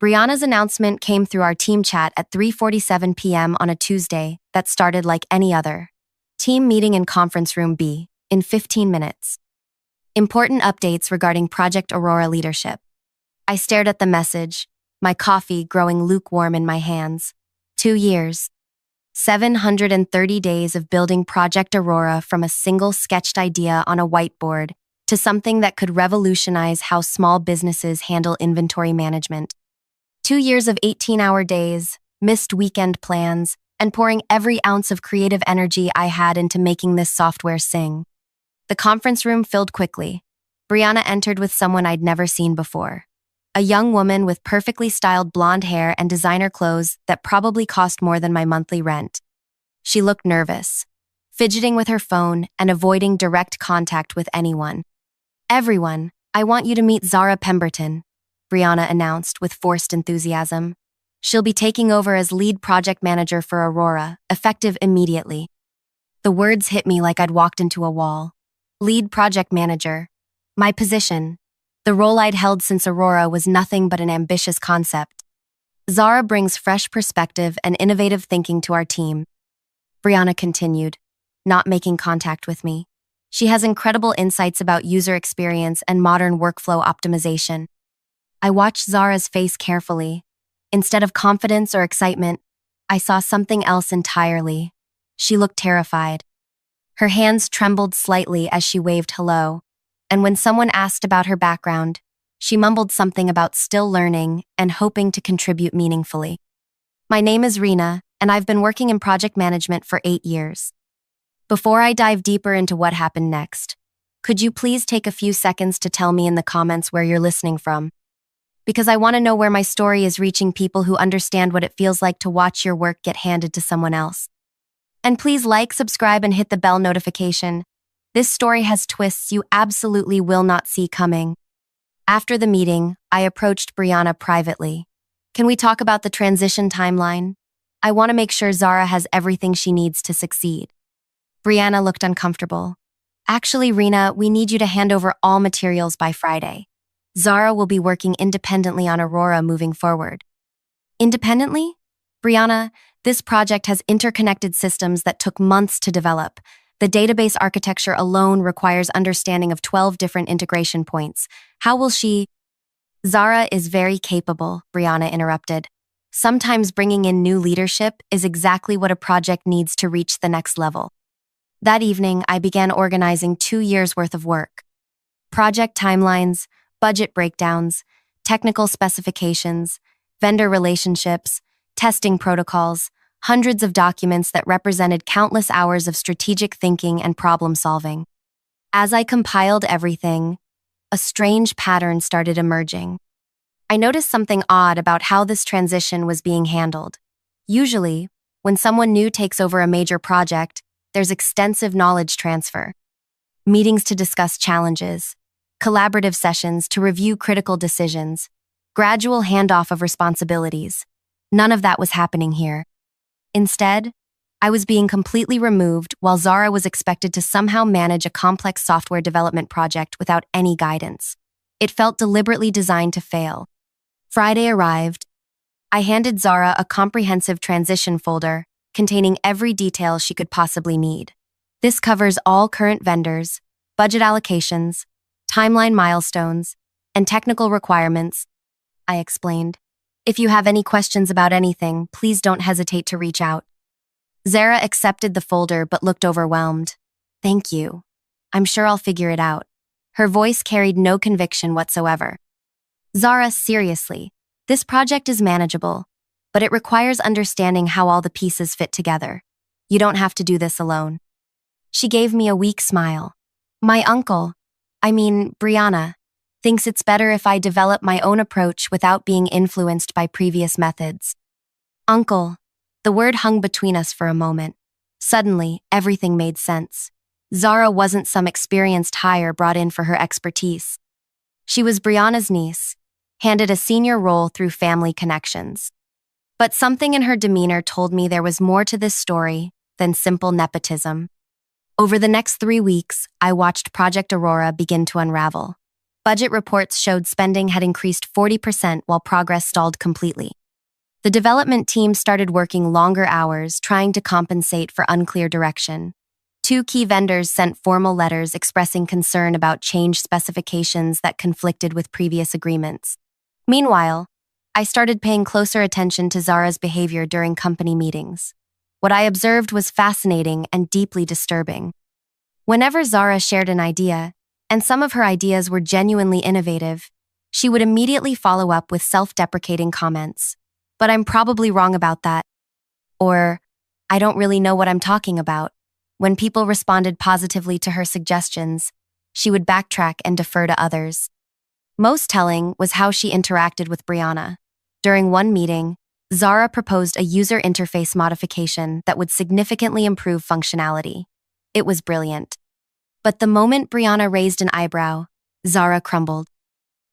Brianna's announcement came through our team chat at 3:47 p.m. on a Tuesday that started like any other. Team meeting in conference room B in 15 minutes. Important updates regarding Project Aurora leadership. I stared at the message, my coffee growing lukewarm in my hands. 2 years. 730 days of building Project Aurora from a single sketched idea on a whiteboard to something that could revolutionize how small businesses handle inventory management. 2 years of 18-hour days, missed weekend plans, and pouring every ounce of creative energy I had into making this software sing. The conference room filled quickly. Brianna entered with someone I'd never seen before. A young woman with perfectly styled blonde hair and designer clothes that probably cost more than my monthly rent. She looked nervous, fidgeting with her phone and avoiding direct contact with anyone. "Everyone, I want you to meet Zara Pemberton," Brianna announced with forced enthusiasm. "She'll be taking over as lead project manager for Aurora, effective immediately." The words hit me like I'd walked into a wall. Lead project manager. My position. The role I'd held since Aurora was nothing but an ambitious concept. Zara brings fresh perspective and innovative thinking to our team. Brianna continued, not making contact with me. She has incredible insights about user experience and modern workflow optimization. I watched Zara's face carefully. Instead of confidence or excitement, I saw something else entirely. She looked terrified. Her hands trembled slightly as she waved hello, and when someone asked about her background, she mumbled something about still learning and hoping to contribute meaningfully. "My name is Rena, and I've been working in project management for 8 years. Before I dive deeper into what happened next, could you please take a few seconds to tell me in the comments where you're listening from? Because I want to know where my story is reaching people who understand what it feels like to watch your work get handed to someone else. And please like, subscribe, and hit the bell notification. This story has twists you absolutely will not see coming." After the meeting, I approached Brianna privately. "Can we talk about the transition timeline? I want to make sure Zara has everything she needs to succeed." Brianna looked uncomfortable. "Actually, Rena, we need you to hand over all materials by Friday. Zara will be working independently on Aurora moving forward." "Independently?" "Brianna, this project has interconnected systems that took months to develop. The database architecture alone requires understanding of 12 different integration points. How will she—" "Zara is very capable," Brianna interrupted. "Sometimes bringing in new leadership is exactly what a project needs to reach the next level." That evening, I began organizing 2 years' worth of work. Project timelines, budget breakdowns, technical specifications, vendor relationships, testing protocols, hundreds of documents that represented countless hours of strategic thinking and problem solving. As I compiled everything, a strange pattern started emerging. I noticed something odd about how this transition was being handled. Usually, when someone new takes over a major project, there's extensive knowledge transfer. Meetings to discuss challenges, collaborative sessions to review critical decisions, gradual handoff of responsibilities. None of that was happening here. Instead, I was being completely removed while Zara was expected to somehow manage a complex software development project without any guidance. It felt deliberately designed to fail. Friday arrived. I handed Zara a comprehensive transition folder containing every detail she could possibly need. "This covers all current vendors, budget allocations, timeline milestones, and technical requirements," I explained. "If you have any questions about anything, please don't hesitate to reach out." Zara accepted the folder but looked overwhelmed. "Thank you. I'm sure I'll figure it out." Her voice carried no conviction whatsoever. "Zara, seriously, this project is manageable, but it requires understanding how all the pieces fit together. You don't have to do this alone." She gave me a weak smile. "My uncle, Brianna, thinks it's better if I develop my own approach without being influenced by previous methods." "Uncle." The word hung between us for a moment. Suddenly, everything made sense. Zara wasn't some experienced hire brought in for her expertise. She was Brianna's niece, handed a senior role through family connections. But something in her demeanor told me there was more to this story than simple nepotism. Over the next 3 weeks, I watched Project Aurora begin to unravel. Budget reports showed spending had increased 40% while progress stalled completely. The development team started working longer hours, trying to compensate for unclear direction. Two key vendors sent formal letters expressing concern about change specifications that conflicted with previous agreements. Meanwhile, I started paying closer attention to Zara's behavior during company meetings. What I observed was fascinating and deeply disturbing. Whenever Zara shared an idea, and some of her ideas were genuinely innovative, she would immediately follow up with self-deprecating comments. But I'm probably wrong about that. Or, I don't really know what I'm talking about. When people responded positively to her suggestions, she would backtrack and defer to others. Most telling was how she interacted with Brianna. During one meeting, Zara proposed a user interface modification that would significantly improve functionality. It was brilliant. But the moment Brianna raised an eyebrow, Zara crumbled.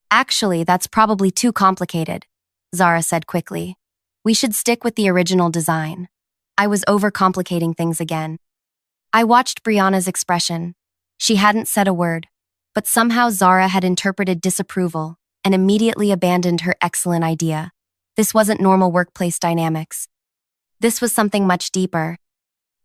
Actually, that's probably too complicated, Zara said quickly. We should stick with the original design. I was overcomplicating things again. I watched Brianna's expression. She hadn't said a word, but somehow Zara had interpreted disapproval and immediately abandoned her excellent idea. This wasn't normal workplace dynamics. This was something much deeper.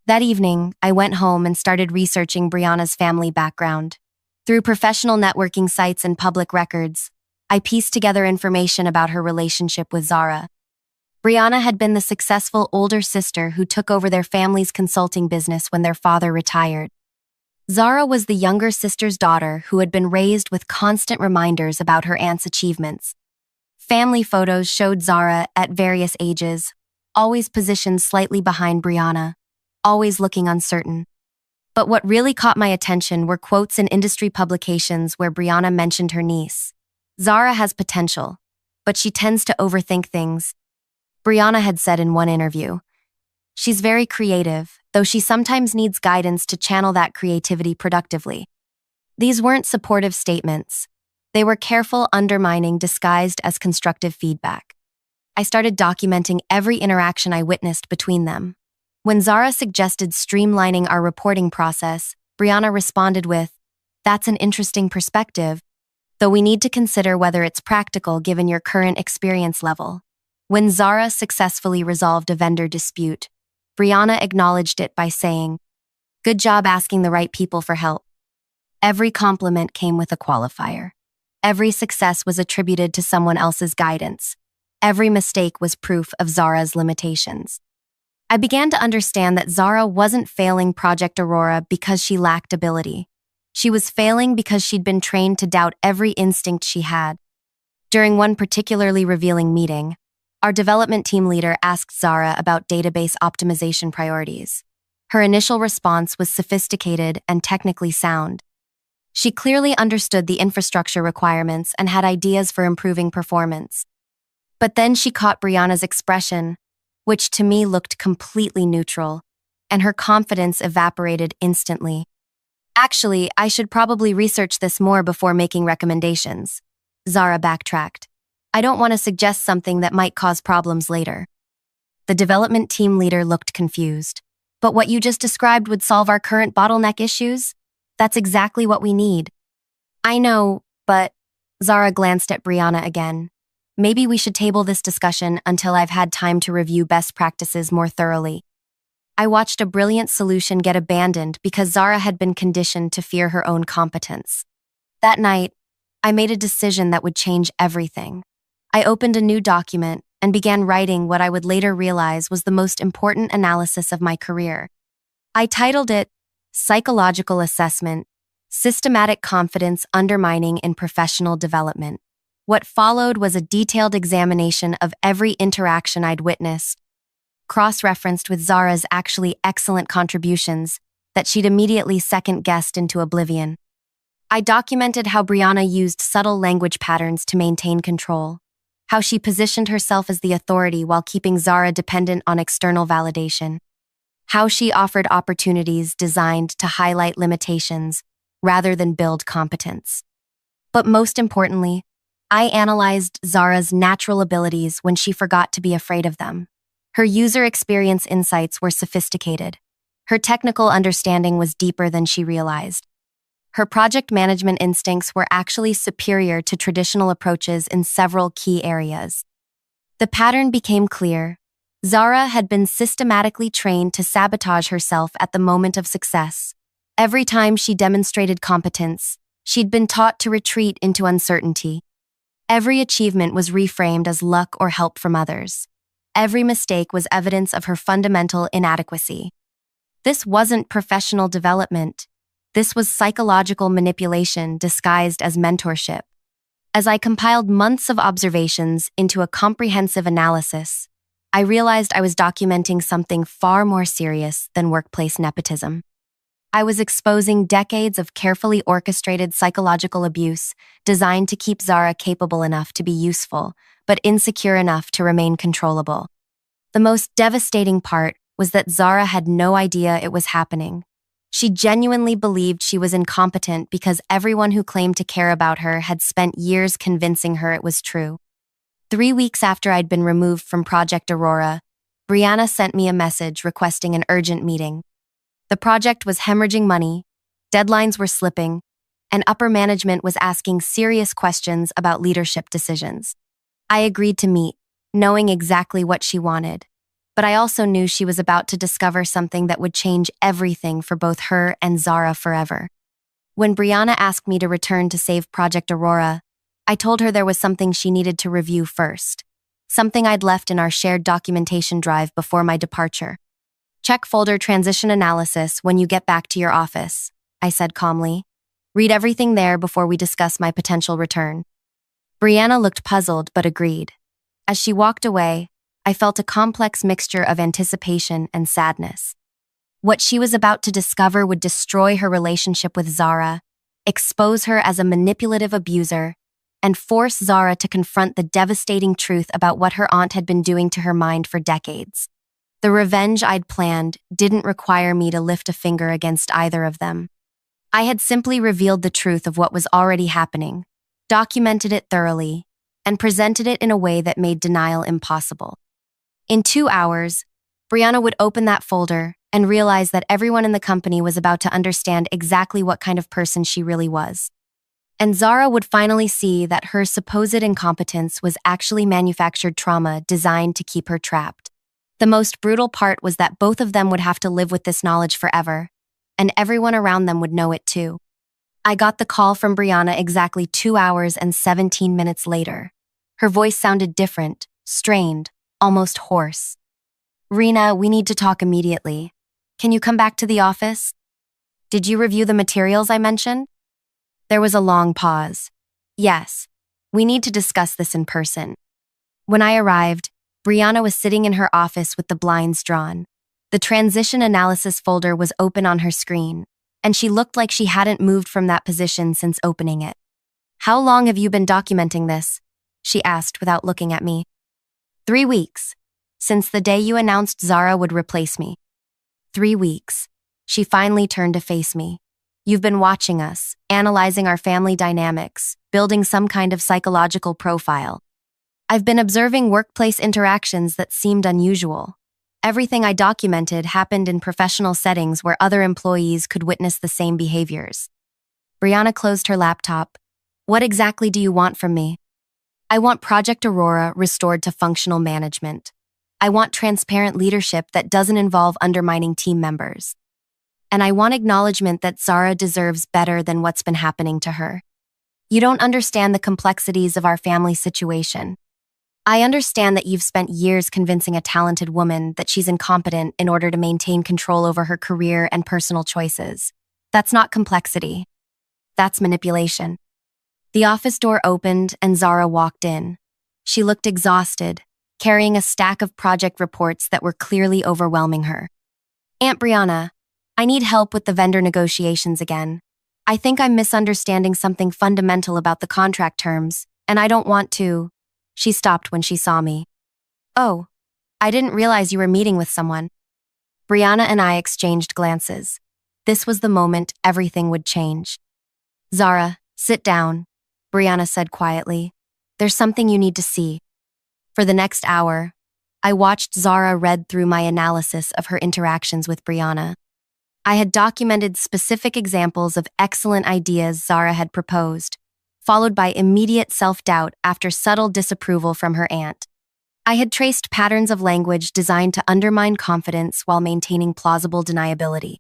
That evening, I went home and started researching Brianna's family background. Through professional networking sites and public records, I pieced together information about her relationship with Zara. Brianna had been the successful older sister who took over their family's consulting business when their father retired. Zara was the younger sister's daughter who had been raised with constant reminders about her aunt's achievements. Family photos showed Zara at various ages, always positioned slightly behind Brianna, always looking uncertain. But what really caught my attention were quotes in industry publications where Brianna mentioned her niece. Zara has potential, but she tends to overthink things. Brianna had said in one interview, she's very creative, though she sometimes needs guidance to channel that creativity productively. These weren't supportive statements. They were careful undermining disguised as constructive feedback. I started documenting every interaction I witnessed between them. When Zara suggested streamlining our reporting process, Brianna responded with, "That's an interesting perspective, though we need to consider whether it's practical given your current experience level." When Zara successfully resolved a vendor dispute, Brianna acknowledged it by saying, "Good job asking the right people for help." Every compliment came with a qualifier. Every success was attributed to someone else's guidance. Every mistake was proof of Zara's limitations. I began to understand that Zara wasn't failing Project Aurora because she lacked ability. She was failing because she'd been trained to doubt every instinct she had. During one particularly revealing meeting, our development team leader asked Zara about database optimization priorities. Her initial response was sophisticated and technically sound. She clearly understood the infrastructure requirements and had ideas for improving performance. But then she caught Brianna's expression, which to me looked completely neutral, and her confidence evaporated instantly. "Actually, I should probably research this more before making recommendations," Zara backtracked. "I don't want to suggest something that might cause problems later." The development team leader looked confused. "But what you just described would solve our current bottleneck issues? That's exactly what we need." "I know, but..." Zara glanced at Brianna again. "Maybe we should table this discussion until I've had time to review best practices more thoroughly." I watched a brilliant solution get abandoned because Zara had been conditioned to fear her own competence. That night, I made a decision that would change everything. I opened a new document and began writing what I would later realize was the most important analysis of my career. I titled it, "Psychological Assessment, Systematic Confidence Undermining in Professional Development." What followed was a detailed examination of every interaction I'd witnessed, cross-referenced with Zara's actually excellent contributions that she'd immediately second-guessed into oblivion. I documented how Brianna used subtle language patterns to maintain control, how she positioned herself as the authority while keeping Zara dependent on external validation, how she offered opportunities designed to highlight limitations rather than build competence. But most importantly, I analyzed Zara's natural abilities when she forgot to be afraid of them. Her user experience insights were sophisticated. Her technical understanding was deeper than she realized. Her project management instincts were actually superior to traditional approaches in several key areas. The pattern became clear. Zara had been systematically trained to sabotage herself at the moment of success. Every time she demonstrated competence, she'd been taught to retreat into uncertainty. Every achievement was reframed as luck or help from others. Every mistake was evidence of her fundamental inadequacy. This wasn't professional development. This was psychological manipulation disguised as mentorship. As I compiled months of observations into a comprehensive analysis, I realized I was documenting something far more serious than workplace nepotism. I was exposing decades of carefully orchestrated psychological abuse designed to keep Zara capable enough to be useful, but insecure enough to remain controllable. The most devastating part was that Zara had no idea it was happening. She genuinely believed she was incompetent because everyone who claimed to care about her had spent years convincing her it was true. 3 weeks after I'd been removed from Project Aurora, Brianna sent me a message requesting an urgent meeting. The project was hemorrhaging money, deadlines were slipping, and upper management was asking serious questions about leadership decisions. I agreed to meet, knowing exactly what she wanted. But I also knew she was about to discover something that would change everything for both her and Zara forever. When Brianna asked me to return to save Project Aurora, I told her there was something she needed to review first, something I'd left in our shared documentation drive before my departure. Check folder transition analysis when you get back to your office, I said calmly. Read everything there before we discuss my potential return. Brianna looked puzzled but agreed. As she walked away, I felt a complex mixture of anticipation and sadness. What she was about to discover would destroy her relationship with Zara, expose her as a manipulative abuser, and force Zara to confront the devastating truth about what her aunt had been doing to her mind for decades. The revenge I'd planned didn't require me to lift a finger against either of them. I had simply revealed the truth of what was already happening, documented it thoroughly, and presented it in a way that made denial impossible. In 2 hours, Brianna would open that folder and realize that everyone in the company was about to understand exactly what kind of person she really was. And Zara would finally see that her supposed incompetence was actually manufactured trauma designed to keep her trapped. The most brutal part was that both of them would have to live with this knowledge forever, and everyone around them would know it too. I got the call from Brianna exactly 2 hours and 17 minutes later. Her voice sounded different, strained, almost hoarse. Rena, we need to talk immediately. Can you come back to the office? Did you review the materials I mentioned? There was a long pause. Yes, we need to discuss this in person. When I arrived, Brianna was sitting in her office with the blinds drawn. The transition analysis folder was open on her screen, and she looked like she hadn't moved from that position since opening it. How long have you been documenting this? She asked without looking at me. 3 weeks, since the day you announced Zara would replace me. 3 weeks. She finally turned to face me. You've been watching us, analyzing our family dynamics, building some kind of psychological profile. I've been observing workplace interactions that seemed unusual. Everything I documented happened in professional settings where other employees could witness the same behaviors. Brianna closed her laptop. What exactly do you want from me? I want Project Aurora restored to functional management. I want transparent leadership that doesn't involve undermining team members. And I want acknowledgement that Zara deserves better than what's been happening to her. You don't understand the complexities of our family situation. I understand that you've spent years convincing a talented woman that she's incompetent in order to maintain control over her career and personal choices. That's not complexity. That's manipulation. The office door opened and Zara walked in. She looked exhausted, carrying a stack of project reports that were clearly overwhelming her. Aunt Brianna, I need help with the vendor negotiations again. I think I'm misunderstanding something fundamental about the contract terms, and I don't want to. She stopped when she saw me. Oh, I didn't realize you were meeting with someone. Brianna and I exchanged glances. This was the moment everything would change. Zara, sit down, Brianna said quietly. There's something you need to see. For the next hour, I watched Zara read through my analysis of her interactions with Brianna. I had documented specific examples of excellent ideas Zara had proposed, followed by immediate self-doubt after subtle disapproval from her aunt. I had traced patterns of language designed to undermine confidence while maintaining plausible deniability.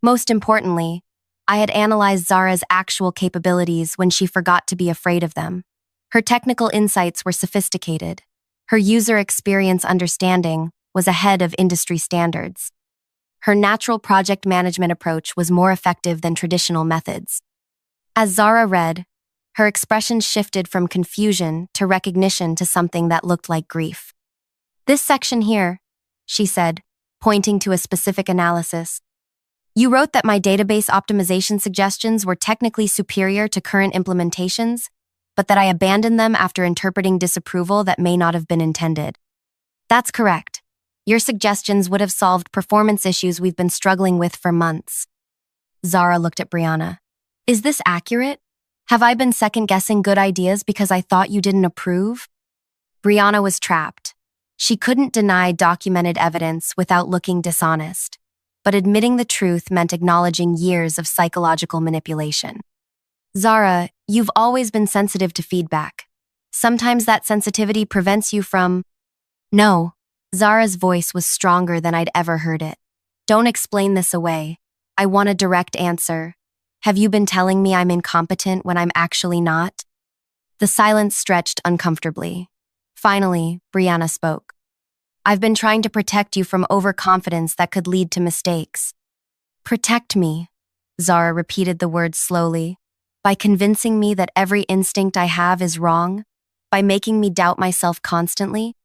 Most importantly, I had analyzed Zara's actual capabilities when she forgot to be afraid of them. Her technical insights were sophisticated. Her user experience understanding was ahead of industry standards. Her natural project management approach was more effective than traditional methods. As Zara read, her expression shifted from confusion to recognition to something that looked like grief. "This section here," she said, pointing to a specific analysis. "You wrote that my database optimization suggestions were technically superior to current implementations, but that I abandoned them after interpreting disapproval that may not have been intended." "That's correct. Your suggestions would have solved performance issues we've been struggling with for months." Zara looked at Brianna. "Is this accurate? Have I been second-guessing good ideas because I thought you didn't approve?" Brianna was trapped. She couldn't deny documented evidence without looking dishonest, but admitting the truth meant acknowledging years of psychological manipulation. "Zara, you've always been sensitive to feedback. Sometimes that sensitivity prevents you from—" "No." Zara's voice was stronger than I'd ever heard it. "Don't explain this away. I want a direct answer. Have you been telling me I'm incompetent when I'm actually not?" The silence stretched uncomfortably. Finally, Brianna spoke. "I've been trying to protect you from overconfidence that could lead to mistakes." "Protect me," Zara repeated the words slowly. "By convincing me that every instinct I have is wrong? By making me doubt myself constantly?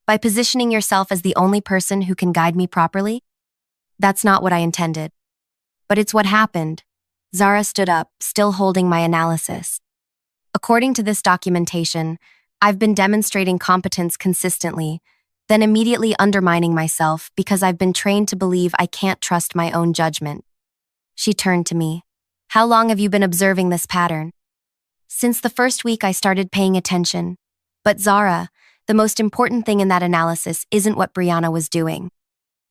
By positioning yourself as the only person who can guide me properly?" "That's not what I intended. But it's what happened." Zara stood up, still holding my analysis. "According to this documentation, I've been demonstrating competence consistently, then immediately undermining myself because I've been trained to believe I can't trust my own judgment." She turned to me. "How long have you been observing this pattern?" "Since the first week I started paying attention. But Zara, the most important thing in that analysis isn't what Brianna was doing.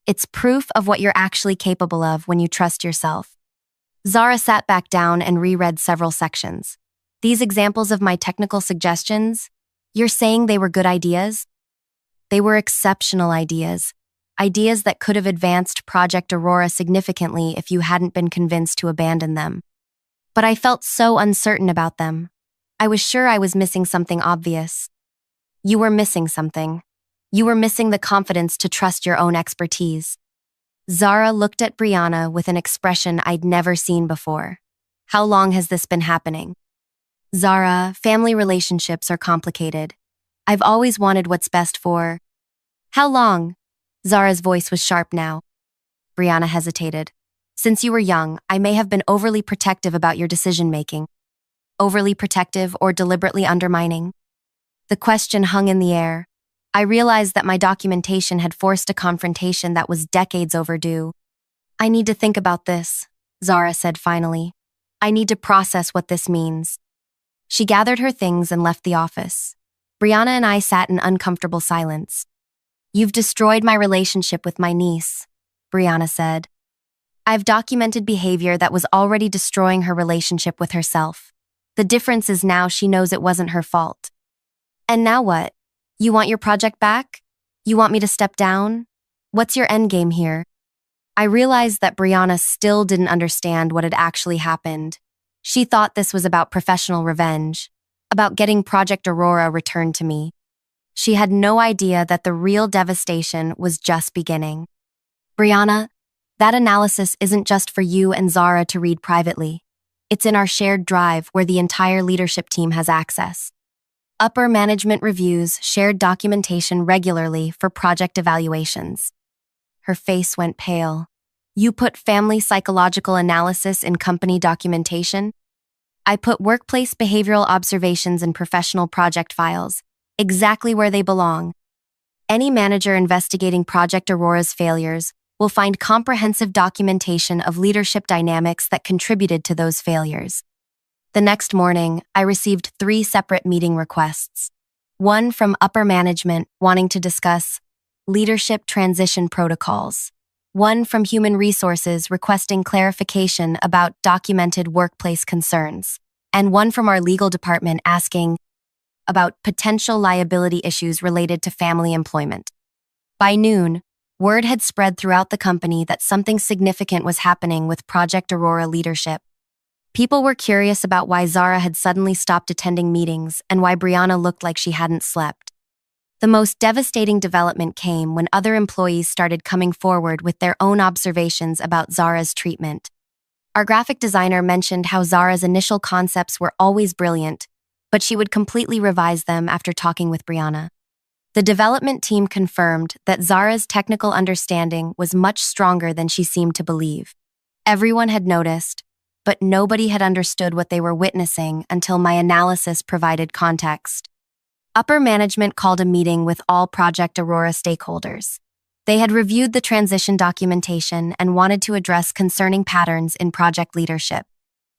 It's proof of what you're actually capable of when you trust yourself." Zara sat back down and reread several sections. "These examples of my technical suggestions, you're saying they were good ideas?" "They were exceptional ideas. Ideas that could have advanced Project Aurora significantly if you hadn't been convinced to abandon them. But I felt so uncertain about them. I was sure I was missing something obvious." "You were missing something. You were missing the confidence to trust your own expertise." Zara looked at Brianna with an expression I'd never seen before. "How long has this been happening?" "Zara, family relationships are complicated. I've always wanted what's best for—" "How long?" Zara's voice was sharp now. Brianna hesitated. "Since you were young, I may have been overly protective about your decision-making." "Overly protective or deliberately undermining?" The question hung in the air. I realized that my documentation had forced a confrontation that was decades overdue. "I need to think about this," Zara said finally. "I need to process what this means." She gathered her things and left the office. Brianna and I sat in uncomfortable silence. "You've destroyed my relationship with my niece," Brianna said. "I've documented behavior that was already destroying her relationship with herself. The difference is now she knows it wasn't her fault." "And now what? You want your project back? You want me to step down? What's your endgame here?" I realized that Brianna still didn't understand what had actually happened. She thought this was about professional revenge, about getting Project Aurora returned to me. She had no idea that the real devastation was just beginning. "Brianna, that analysis isn't just for you and Zara to read privately. It's in our shared drive where the entire leadership team has access. Upper management reviews shared documentation regularly for project evaluations." Her face went pale. "You put family psychological analysis in company documentation?" "I put workplace behavioral observations in professional project files, exactly where they belong. Any manager investigating Project Aurora's failures will find comprehensive documentation of leadership dynamics that contributed to those failures." The next morning, I received 3 separate meeting requests. One from upper management wanting to discuss leadership transition protocols. one from Human Resources requesting clarification about documented workplace concerns, and one from our legal department asking about potential liability issues related to family employment. By noon, word had spread throughout the company that something significant was happening with Project Aurora leadership. People were curious about why Zara had suddenly stopped attending meetings and why Brianna looked like she hadn't slept. The most devastating development came when other employees started coming forward with their own observations about Zara's treatment. Our graphic designer mentioned how Zara's initial concepts were always brilliant, but she would completely revise them after talking with Brianna. The development team confirmed that Zara's technical understanding was much stronger than she seemed to believe. Everyone had noticed, but nobody had understood what they were witnessing until my analysis provided context. Upper management called a meeting with all Project Aurora stakeholders. They had reviewed the transition documentation and wanted to address concerning patterns in project leadership.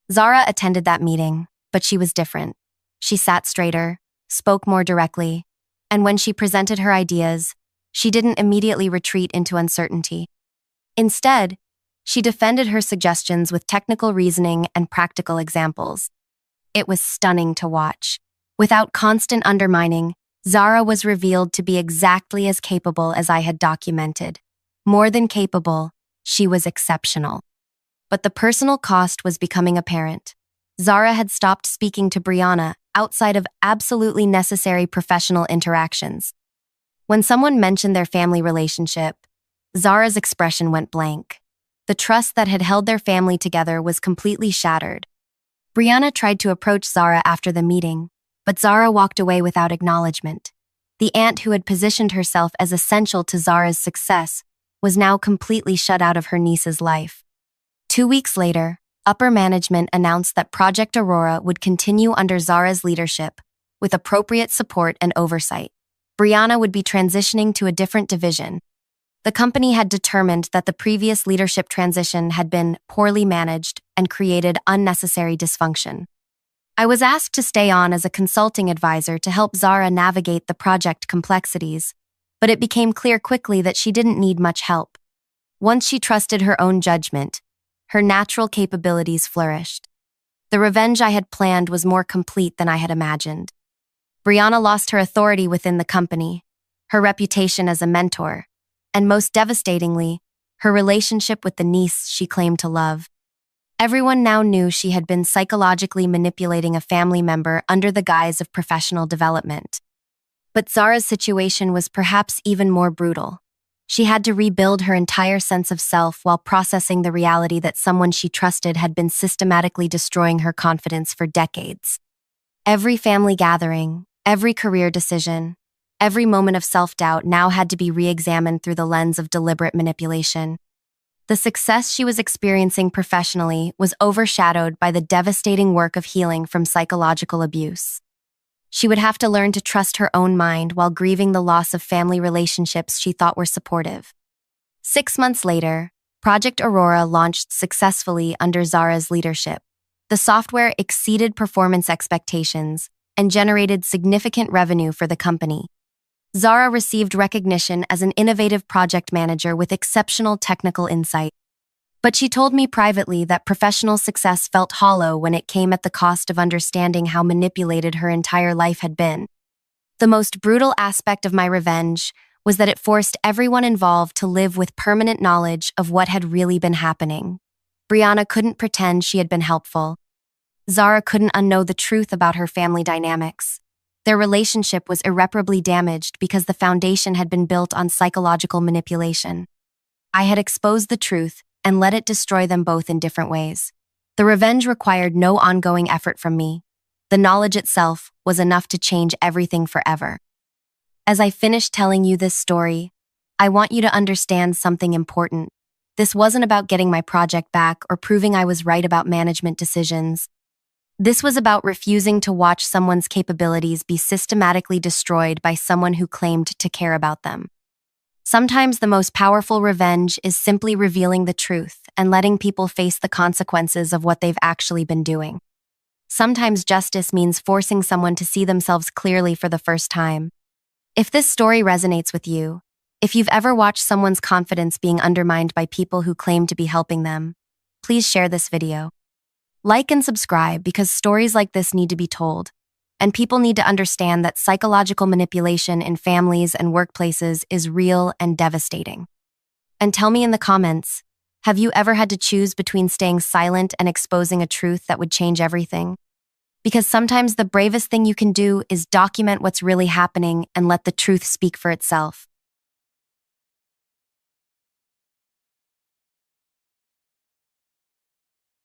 Zara attended that meeting, but she was different. She sat straighter, spoke more directly, and when she presented her ideas, she didn't immediately retreat into uncertainty. Instead, she defended her suggestions with technical reasoning and practical examples. It was stunning to watch. Without constant undermining, Zara was revealed to be exactly as capable as I had documented. More than capable, she was exceptional. But the personal cost was becoming apparent. Zara had stopped speaking to Brianna outside of absolutely necessary professional interactions. When someone mentioned their family relationship, Zara's expression went blank. The trust that had held their family together was completely shattered. Brianna tried to approach Zara after the meeting, but Zara walked away without acknowledgement. The aunt who had positioned herself as essential to Zara's success was now completely shut out of her niece's life. 2 weeks later, upper management announced that Project Aurora would continue under Zara's leadership, with appropriate support and oversight. Brianna would be transitioning to a different division. The company had determined that the previous leadership transition had been poorly managed and created unnecessary dysfunction. I was asked to stay on as a consulting advisor to help Zara navigate the project complexities, but it became clear quickly that she didn't need much help. Once she trusted her own judgment, her natural capabilities flourished. The revenge I had planned was more complete than I had imagined. Brianna lost her authority within the company, her reputation as a mentor, and most devastatingly, her relationship with the niece she claimed to love. Everyone now knew she had been psychologically manipulating a family member under the guise of professional development. But Zara's situation was perhaps even more brutal. She had to rebuild her entire sense of self while processing the reality that someone she trusted had been systematically destroying her confidence for decades. Every family gathering, every career decision, every moment of self-doubt now had to be re-examined through the lens of deliberate manipulation. The success she was experiencing professionally was overshadowed by the devastating work of healing from psychological abuse. She would have to learn to trust her own mind while grieving the loss of family relationships she thought were supportive. 6 months later, Project Aurora launched successfully under Zara's leadership. The software exceeded performance expectations and generated significant revenue for the company. Zara received recognition as an innovative project manager with exceptional technical insight. But she told me privately that professional success felt hollow when it came at the cost of understanding how manipulated her entire life had been. The most brutal aspect of my revenge was that it forced everyone involved to live with permanent knowledge of what had really been happening. Brianna couldn't pretend she had been helpful. Zara couldn't unknow the truth about her family dynamics. Their relationship was irreparably damaged because the foundation had been built on psychological manipulation. I had exposed the truth and let it destroy them both in different ways. The revenge required no ongoing effort from me. The knowledge itself was enough to change everything forever. As I finish telling you this story, I want you to understand something important. This wasn't about getting my project back or proving I was right about management decisions. This was about refusing to watch someone's capabilities be systematically destroyed by someone who claimed to care about them. Sometimes the most powerful revenge is simply revealing the truth and letting people face the consequences of what they've actually been doing. Sometimes justice means forcing someone to see themselves clearly for the first time. If this story resonates with you, If you've ever watched someone's confidence being undermined by people who claim to be helping them, please share this video. Like and subscribe because stories like this need to be told, and people need to understand that psychological manipulation in families and workplaces is real and devastating. And tell me in the comments, have you ever had to choose between staying silent and exposing a truth that would change everything? Because sometimes the bravest thing you can do is document what's really happening and let the truth speak for itself.